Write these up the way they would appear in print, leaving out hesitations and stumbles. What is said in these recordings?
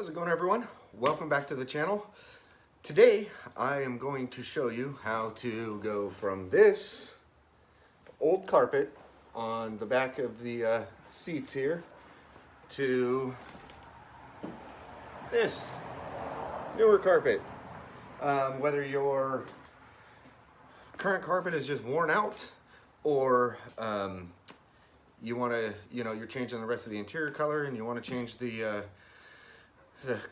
How's it going, everyone? Welcome back to the channel. Today I am going to show you how to go from this old carpet on the back of the seats here to this newer carpet. Whether your current carpet is just worn out or you want to, you're changing the rest of the interior color and you want to change the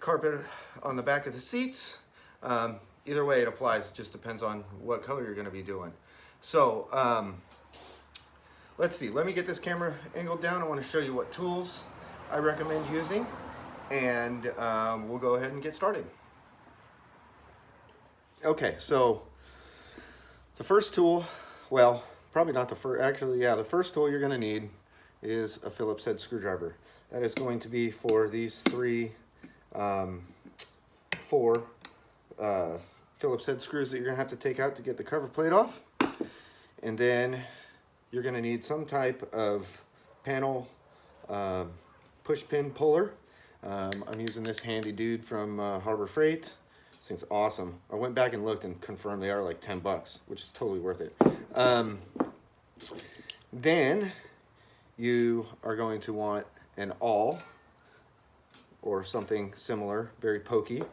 carpet on the back of the seats. Either way it applies, it just depends on what color you're going to be doing. So let's see, let me get this camera angled down. I want to show you what tools I recommend using, and we'll go ahead and get started. Okay, so the first tool, well, probably not the first, actually, yeah, the first tool you're going to need is a Phillips head screwdriver. That is going to be for these four Phillips head screws that you're going to have to take out to get the cover plate off. And then you're going to need some type of panel push pin puller. I'm using this handy dude from Harbor Freight. This thing's awesome. I went back and looked and confirmed they are like 10 bucks, which is totally worth it. Then you are going to want an awl or something similar, very pokey.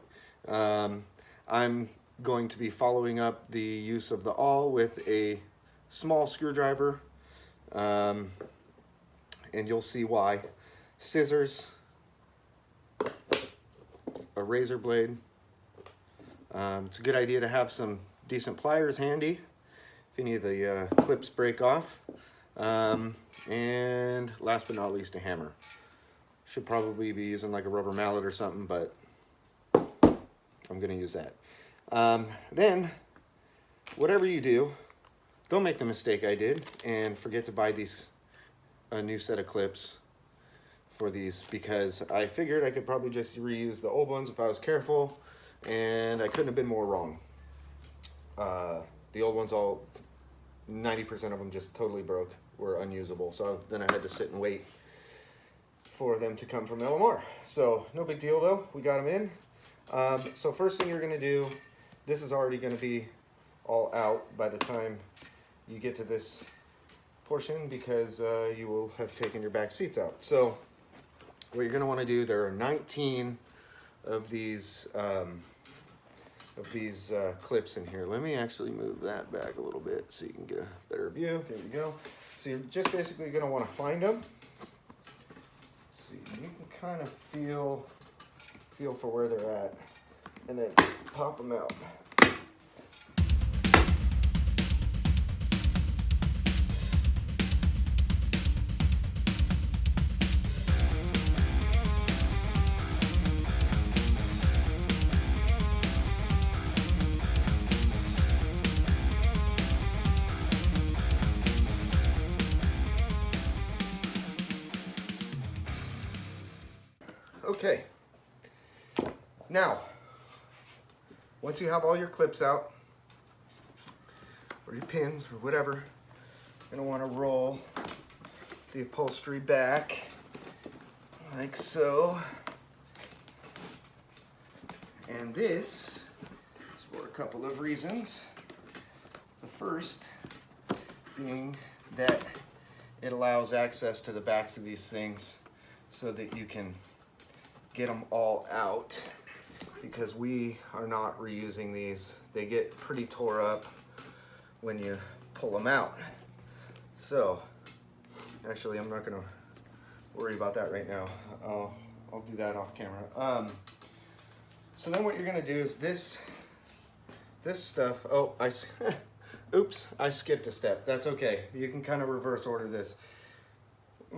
I'm going to be following up the use of the awl with a small screwdriver, and you'll see why. Scissors, a razor blade. It's a good idea to have some decent pliers handy if any of the clips break off. And last but not least, a hammer. Should probably be using like a rubber mallet or something, but I'm gonna use that. Then, whatever you do, don't make the mistake I did and forget to buy a new set of clips for these, because I figured I could probably just reuse the old ones if I was careful, and I couldn't have been more wrong. The old ones, 90% of them just totally broke, were unusable. So then I had to sit and wait for them to come from LMR. So no big deal though, we got them in. So first thing you're gonna do, this is already gonna be all out by the time you get to this portion, because you will have taken your back seats out. So what you're gonna wanna do, there are 19 of these clips in here. Let me actually move that back a little bit so you can get a better view. There you go. So you're just basically gonna wanna find them. See, you can kind of feel for where they're at, and then pop them out. Okay, now, once you have all your clips out, or your pins, or whatever, you're going to want to roll the upholstery back, like so. And this is for a couple of reasons. The first being that it allows access to the backs of these things so that you can get them all out, because we are not reusing these. They get pretty tore up when you pull them out. So actually, I'm not gonna worry about that right now. I'll do that off camera. So then what you're gonna do is this stuff. Oh, oops, I skipped a step. That's okay. You can kind of reverse order this.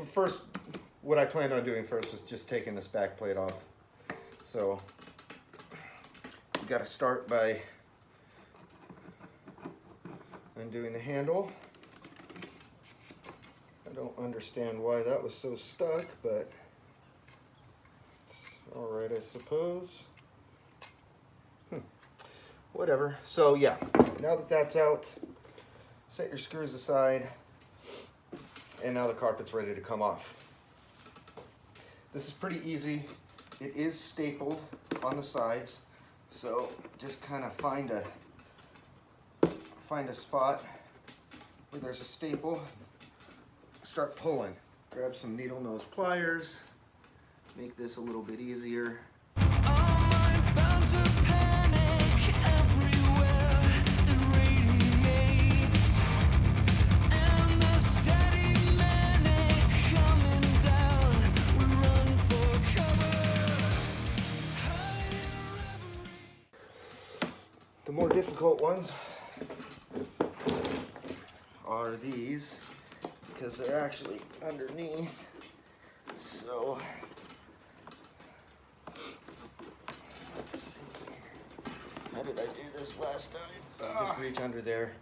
First, what I planned on doing first was just taking this back plate off. So you got to start by undoing the handle. I don't understand why that was so stuck, but it's all right, I suppose. Whatever. So yeah, now that that's out, set your screws aside, and now the carpet's ready to come off. This is pretty easy. It is stapled on the sides, so just kind of find a spot where there's a staple, start pulling. Grab some needle nose pliers, make this a little bit easier. Our minds bound to panic everywhere it radiates, and the steady manic coming down, we run for cover, hide in reverie. The more difficult ones are these, because they're actually underneath. So let's see. How did I do this last time? So just reach under there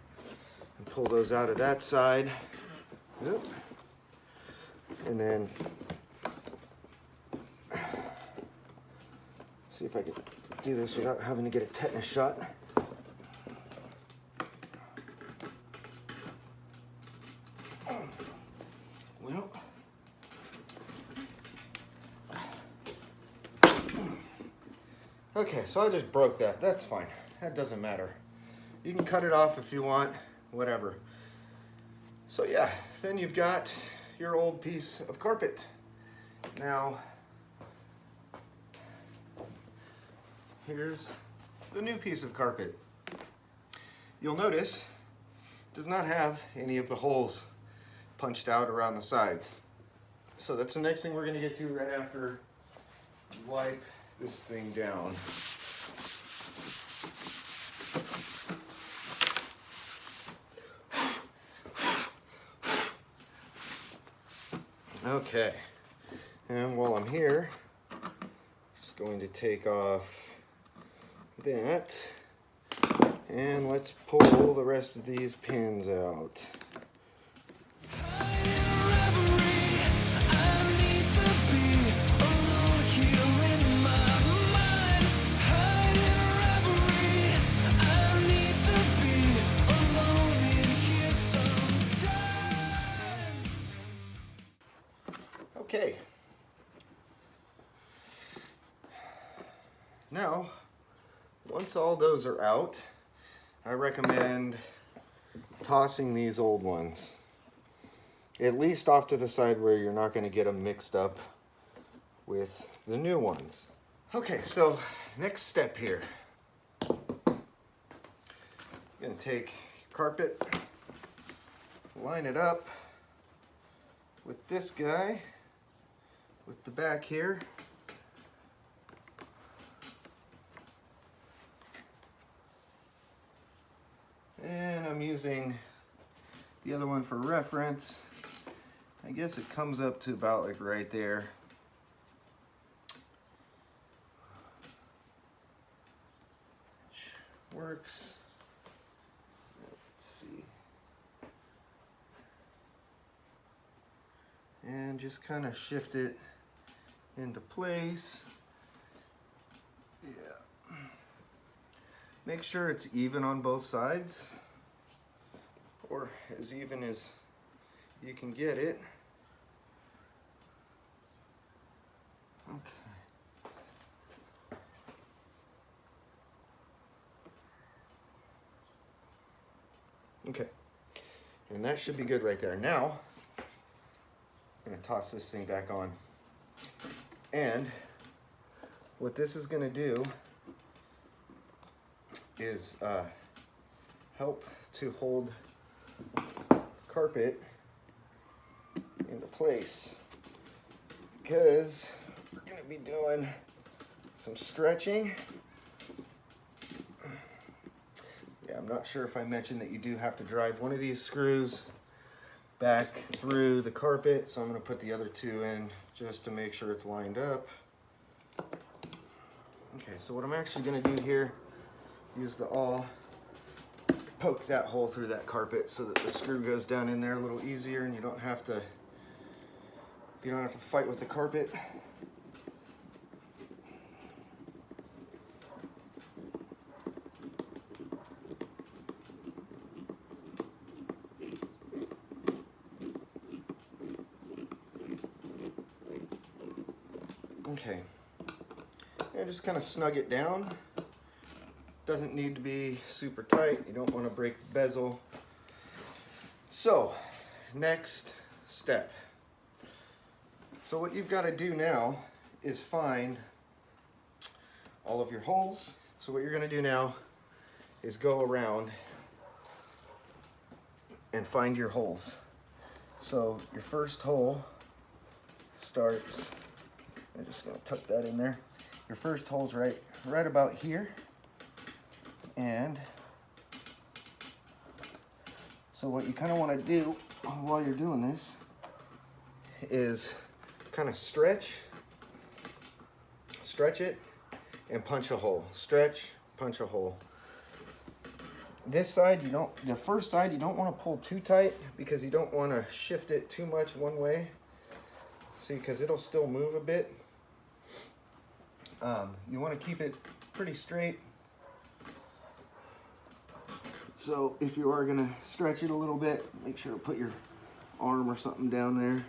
and pull those out of that side. Yep. And then see if I can do this without having to get a tetanus shot. Okay, so I just broke that. That's fine. That doesn't matter. You can cut it off if you want, whatever. So yeah, then you've got your old piece of carpet. Now, here's the new piece of carpet. You'll notice it does not have any of the holes punched out around the sides. So that's the next thing we're gonna get to right after you wipe this thing down. Okay, and while I'm here, just going to take off that, and let's pull the rest of these pins out. Okay, now once all those are out, I recommend tossing these old ones, at least off to the side where you're not going to get them mixed up with the new ones. Okay, so next step here. I'm going to take carpet, line it up with this guy, with the back here. And I'm using the other one for reference. I guess it comes up to about like right there. Which works. Let's see. And just kind of shift it into place. Yeah. Make sure it's even on both sides, or as even as you can get it. Okay. Okay. And that should be good right there. Now, I'm going to toss this thing back on. And what this is going to do is help to hold carpet into place, because we're going to be doing some stretching. Yeah, I'm not sure if I mentioned that you do have to drive one of these screws back through the carpet, so I'm going to put the other two in just to make sure it's lined up. Okay, so what I'm actually going to do here, use the awl, poke that hole through that carpet so that the screw goes down in there a little easier, and you don't have to fight with the carpet. Okay, and just kind of snug it down. Doesn't need to be super tight. You don't want to break the bezel. So, next step. So what you've got to do now is find all of your holes. So what you're going to do now is go around and find your holes. So your first hole starts, I'm just going to tuck that in there. Your first hole's right about here. And so what you kind of want to do while you're doing this is kind of stretch it and punch a hole. Stretch, punch a hole. This side, the first side, you don't want to pull too tight because you don't want to shift it too much one way. See, because it'll still move a bit. You want to keep it pretty straight. So if you are going to stretch it a little bit, make sure to put your arm or something down there.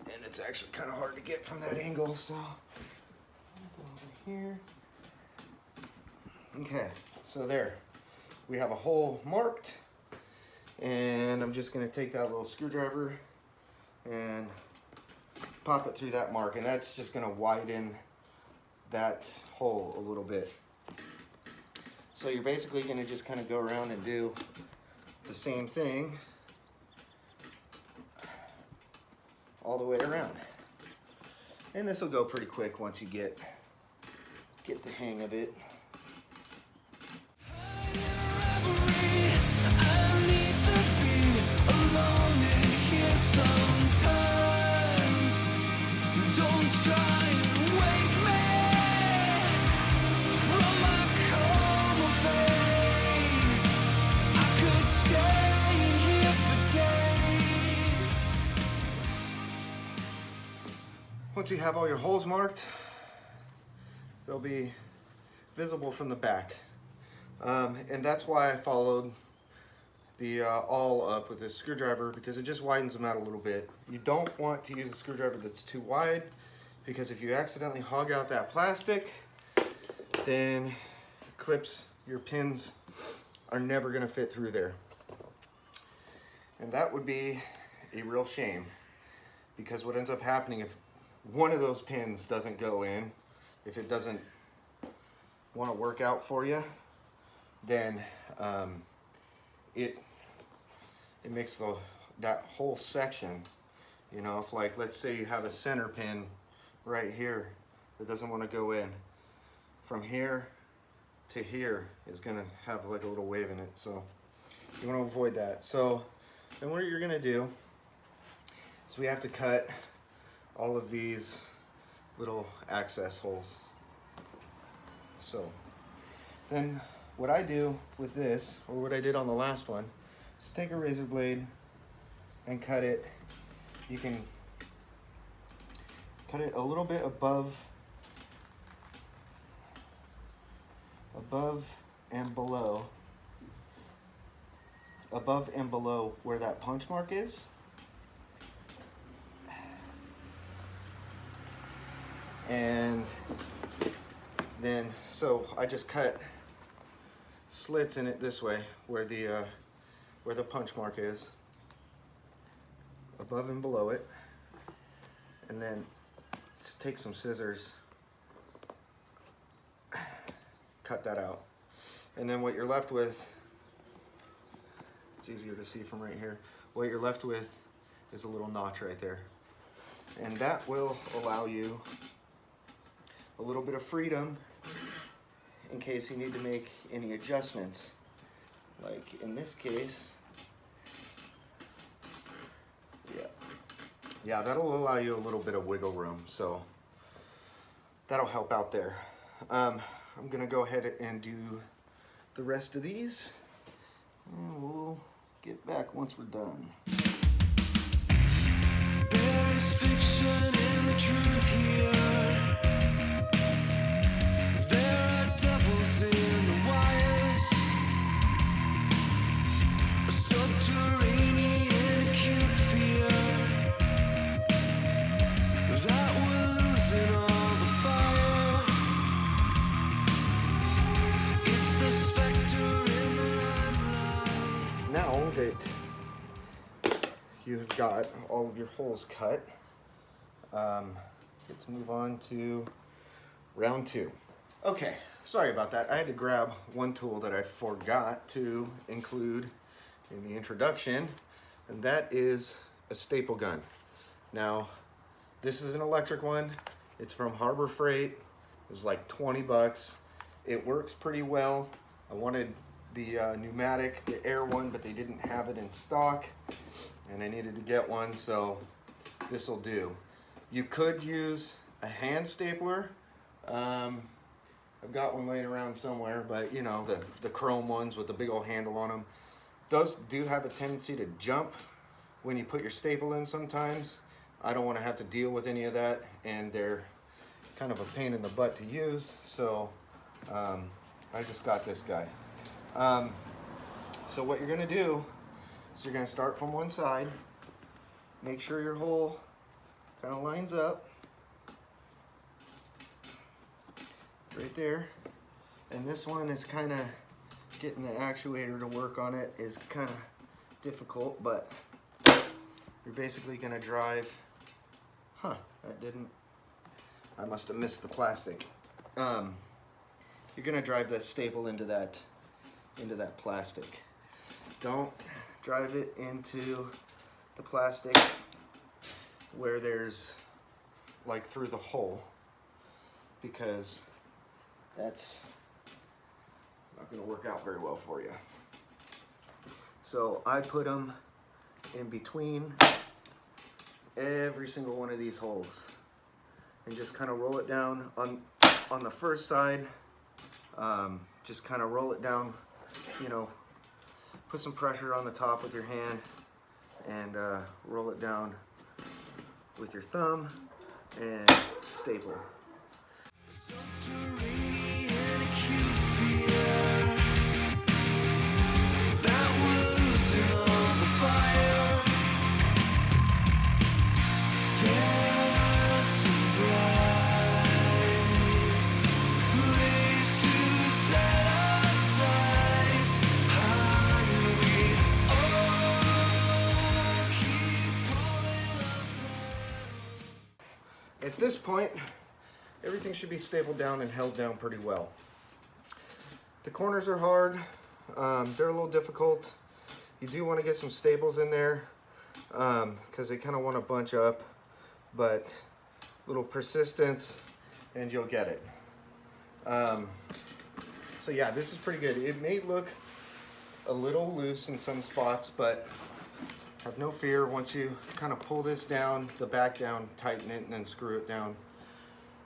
And it's actually kind of hard to get from that angle, so go over here. Okay, so there. We have a hole marked, and I'm just going to take that little screwdriver and pop it through that mark, and that's just going to widen that hole a little bit. So you're basically going to just kind of go around and do the same thing all the way around. And this will go pretty quick once you get the hang of it. Once you have all your holes marked, they'll be visible from the back. And that's why I followed the awl up with this screwdriver, because it just widens them out a little bit. You don't want to use a screwdriver that's too wide, because if you accidentally hog out that plastic, then clips, your pins are never going to fit through there. And that would be a real shame, because what ends up happening if one of those pins doesn't go in, if it doesn't want to work out for you, then it makes that whole section, you know, if like, let's say you have a center pin right here that doesn't want to go in, from here to here is going to have like a little wave in it, so you want to avoid that. So then what you're going to do is we have to cut all of these little access holes. So then what I do with this, or what I did on the last one, is take a razor blade and cut it. You can cut it a little bit above and below where that punch mark is. And then, so I just cut slits in it this way, where the punch mark is, above and below it, and then just take some scissors, cut that out, and then what you're left with, it's easier to see from right here, what you're left with is a little notch right there, and that will allow you a little bit of freedom in case you need to make any adjustments. Like in this case, yeah, that'll allow you a little bit of wiggle room, so that'll help out there. I'm gonna go ahead and do the rest of these, and we'll get back once we're done. There is fiction in the truth here. Subterranean acute fear that will you have got all of your holes cut, get to move on to round 2. Okay, sorry about that. I had to grab one tool that I forgot to include in the introduction, and that is a staple gun. Now, this is an electric one. It's from Harbor Freight. It was like 20 bucks. It works pretty well. I wanted the pneumatic, the air one, but they didn't have it in stock, and I needed to get one, so this will do. You could use a hand stapler. I've got one laying around somewhere, but you know, the chrome ones with the big old handle on them. Those do have a tendency to jump when you put your staple in sometimes. I don't want to have to deal with any of that, and they're kind of a pain in the butt to use, so I just got this guy. So what you're going to do is you're going to start from one side, make sure your hole kind of lines up right there, and this one is kind of getting the actuator to work on it is kind of difficult, but you're basically going to drive, I must have missed the plastic. You're going to drive that staple into that plastic. Don't drive it into the plastic where there's like through the hole, because that's not going to work out very well for you. So I put them in between every single one of these holes and just kind of roll it down on the first side. Just kind of roll it down, you know, put some pressure on the top with your hand and roll it down with your thumb and staple. At this point, everything should be stapled down and held down pretty well. The corners are hard. They're a little difficult. You do want to get some staples in there because they kind of want to bunch up, but little persistence and you'll get it. So yeah, this is pretty good. It may look a little loose in some spots, but have no fear. Once you kind of pull this down, the back down, tighten it, and then screw it down,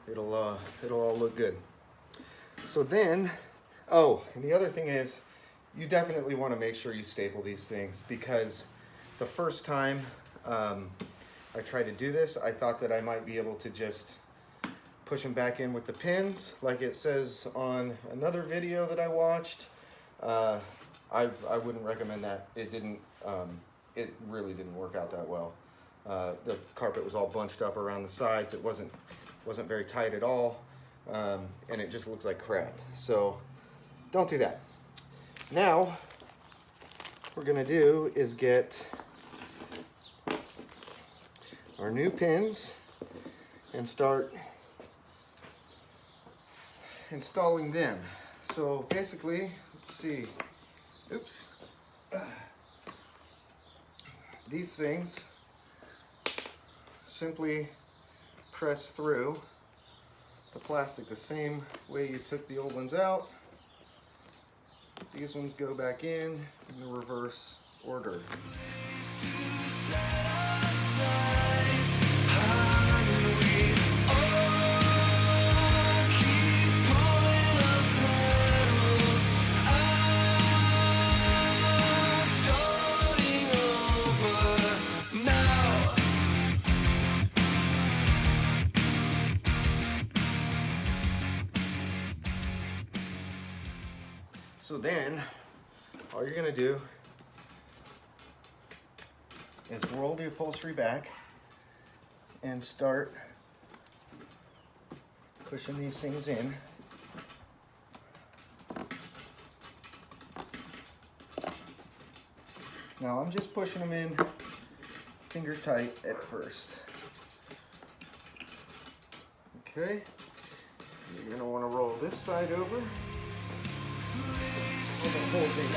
it'll all look good. So then, oh, and the other thing is, you definitely want to make sure you staple these things, because the first time I tried to do this, I thought that I might be able to just push them back in with the pins, like it says on another video that I watched. I wouldn't recommend that. It really didn't work out that well. The carpet was all bunched up around the sides. It wasn't very tight at all, and it just looked like crap. So don't do that. Now, what we're gonna do is get our new pins and start installing them. So basically, let's see. Oops. These things simply press through the plastic the same way you took the old ones out. These ones go back in the reverse order. So then, all you're going to do is roll the upholstery back and start pushing these things in. Now I'm just pushing them in finger tight at first. Okay, you're gonna wanna roll this side over. The whole thing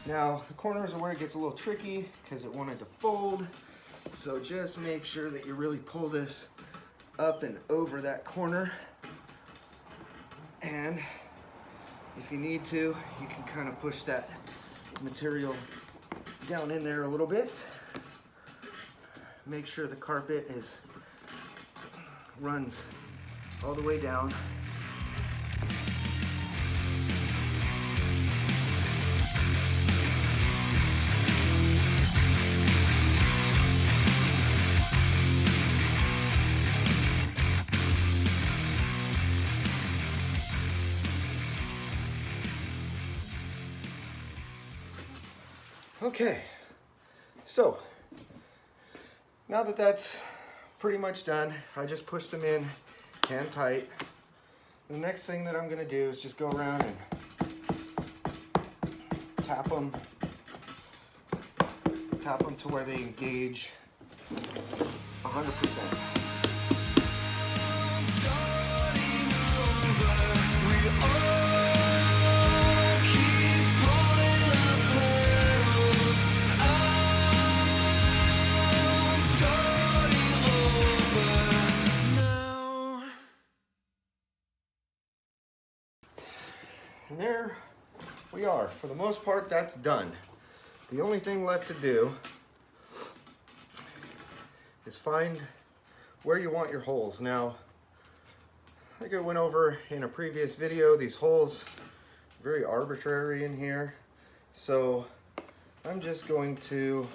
Now, the corners are where it gets a little tricky because it wanted to fold. So just make sure that you really pull this up and over that corner. And if you need to, you can kind of push that material down in there a little bit. Make sure the carpet runs all the way down. Okay, so now that that's pretty much done, I just pushed them in hand tight. The next thing that I'm going to do is just go around and tap them to where they engage 100%. And there we are. For the most part, that's done. The only thing left to do is find where you want your holes. Now, like I went over in a previous video, these holes are very arbitrary in here. So I'm just going to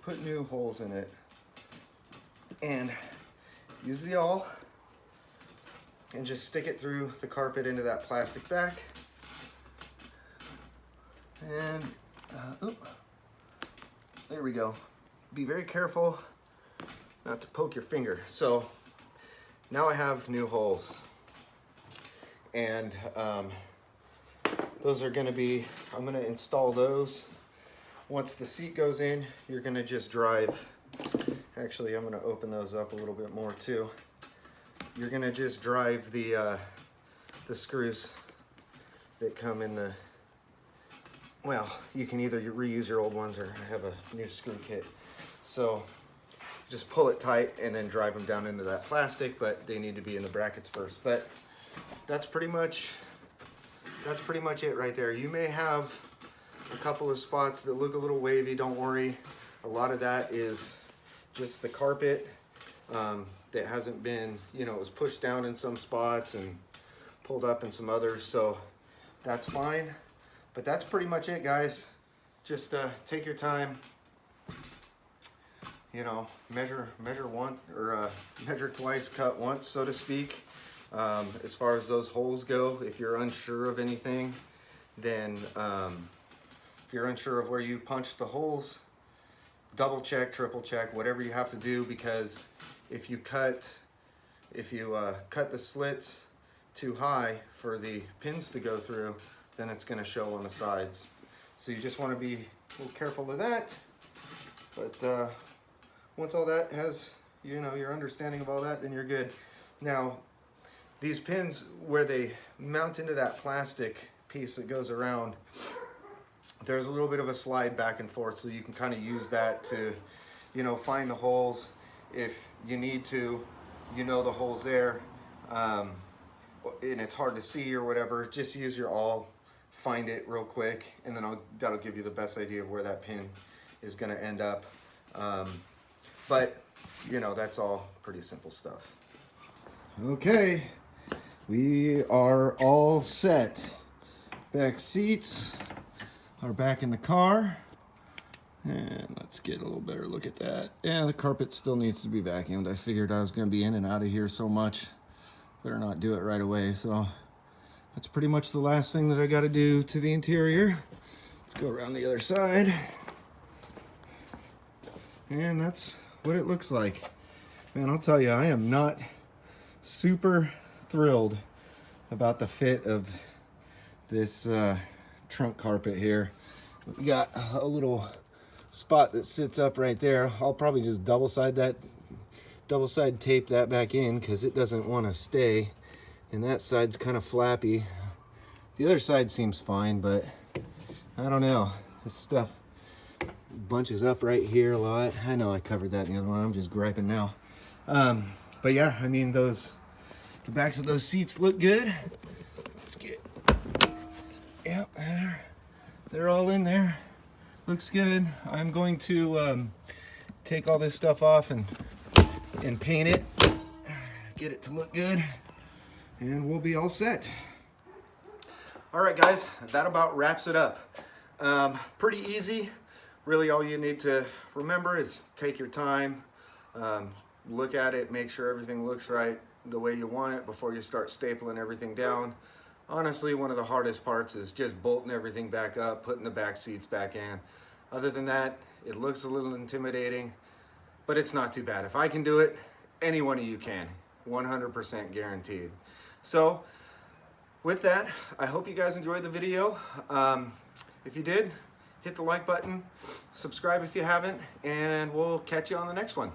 put new holes in it and use the awl and just stick it through the carpet into that plastic back. And there we go. Be very careful not to poke your finger. So now I have new holes, and those are going to be, I'm going to install those. Once the seat goes in, you're going to just drive. Actually, I'm going to open those up a little bit more too. You're going to just drive the screws that come in the, well, you can either reuse your old ones or have a new screw kit. So just pull it tight and then drive them down into that plastic, but they need to be in the brackets first. But that's pretty much it right there. You may have a couple of spots that look a little wavy, don't worry. A lot of that is just the carpet that hasn't been, it was pushed down in some spots and pulled up in some others, so that's fine. But that's pretty much it, guys. Just take your time, measure once, or measure twice, cut once, so to speak. As far as those holes go, if you're unsure of anything, then if you're unsure of where you punched the holes, double check, triple check, whatever you have to do, because if you cut the slits too high for the pins to go through, then it's going to show on the sides. So you just want to be a little careful of that. But once all that has, your understanding of all that, then you're good. Now, these pins, where they mount into that plastic piece that goes around, there's a little bit of a slide back and forth, so you can kind of use that to, find the holes if you need to, the holes there, and it's hard to see or whatever. Just use your awl, find it real quick, and then that'll give you the best idea of where that pin is going to end up. But that's all pretty simple stuff. Okay, we are all set. Back seats are back in the car, and let's get a little better look at that. Yeah, the carpet still needs to be vacuumed. I figured I was going to be in and out of here so much, better not do it right away. So that's pretty much the last thing that I got to do to the interior. Let's go around the other side, and that's what it looks like. Man, I'll tell you, I am not super thrilled about the fit of this trunk carpet here. We got a little spot that sits up right there. I'll probably just double side tape that back in because it doesn't want to stay, and that side's kind of flappy. The other side seems fine, but I don't know, this stuff bunches up right here a lot. I know I covered that in the other one, I'm just griping now. But yeah, I mean, the backs of those seats look good. Let's get, yeah, they're all in there. Looks good. I'm going to take all this stuff off and paint it, get it to look good, and we'll be all set. All right, guys, that about wraps it up. Pretty easy. Really, all you need to remember is take your time, look at it, make sure everything looks right the way you want it before you start stapling everything down. Honestly, one of the hardest parts is just bolting everything back up, putting the back seats back in. Other than that, it looks a little intimidating, but it's not too bad. If I can do it, any one of you can, 100% guaranteed. So with that, I hope you guys enjoyed the video. If you did, hit the like button, subscribe if you haven't, and we'll catch you on the next one.